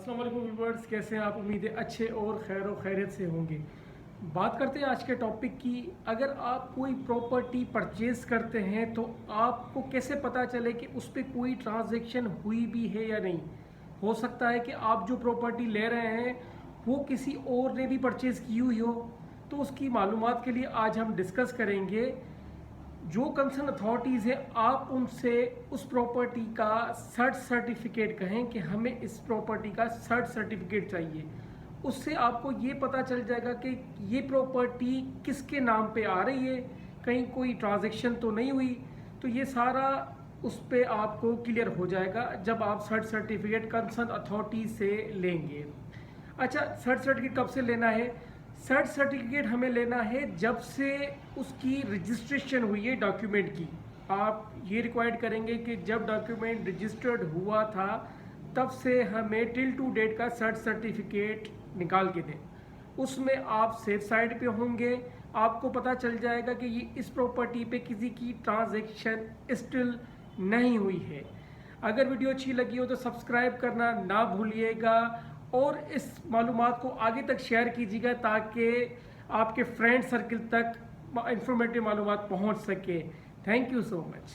अस्सलाम वालेकुम व्यूअर्स, कैसे हैं आप। उम्मीद है अच्छे और खैर व खैरियत से होंगे। बात करते हैं आज के टॉपिक की। अगर आप कोई प्रॉपर्टी परचेज करते हैं तो आपको कैसे पता चले कि उस पर कोई ट्रांजैक्शन हुई भी है या नहीं। हो सकता है कि आप जो प्रॉपर्टी ले रहे हैं वो किसी और ने भी परचेज़ की हुई हो, तो उसकी मालूमात के लिए आज हम डिस्कस करेंगे। जो कंसर्न अथॉरिटीज़ है आप उनसे उस प्रॉपर्टी का सर्च सर्टिफिकेट कहें कि हमें इस प्रॉपर्टी का सर्च सर्टिफिकेट चाहिए। उससे आपको ये पता चल जाएगा कि ये प्रॉपर्टी किसके नाम पे आ रही है, कहीं कोई ट्रांजैक्शन तो नहीं हुई। तो ये सारा उस पे आपको क्लियर हो जाएगा जब आप सर्च सर्टिफिकेट कंसर्न अथॉरिटी से लेंगे। अच्छा, सर्च सर्टिफिकेट कब से लेना है? सर्च सर्टिफिकेट हमें लेना है जब से उसकी रजिस्ट्रेशन हुई है डॉक्यूमेंट की। आप ये रिक्वायर्ड करेंगे कि जब डॉक्यूमेंट रजिस्टर्ड हुआ था तब से हमें टिल टू डेट का सर्च सर्टिफिकेट निकाल के दें। उसमें आप सेफ साइड पे होंगे, आपको पता चल जाएगा कि ये इस प्रॉपर्टी पे किसी की ट्रांजैक्शन स्टिल नहीं हुई है। अगर वीडियो अच्छी लगी हो तो सब्सक्राइब करना ना भूलिएगा और इस मालूमात को आगे तक शेयर कीजिएगा ताकि आपके फ्रेंड सर्किल तक इंफॉर्मेटिव मालूमात पहुंच सके। Thank you so much.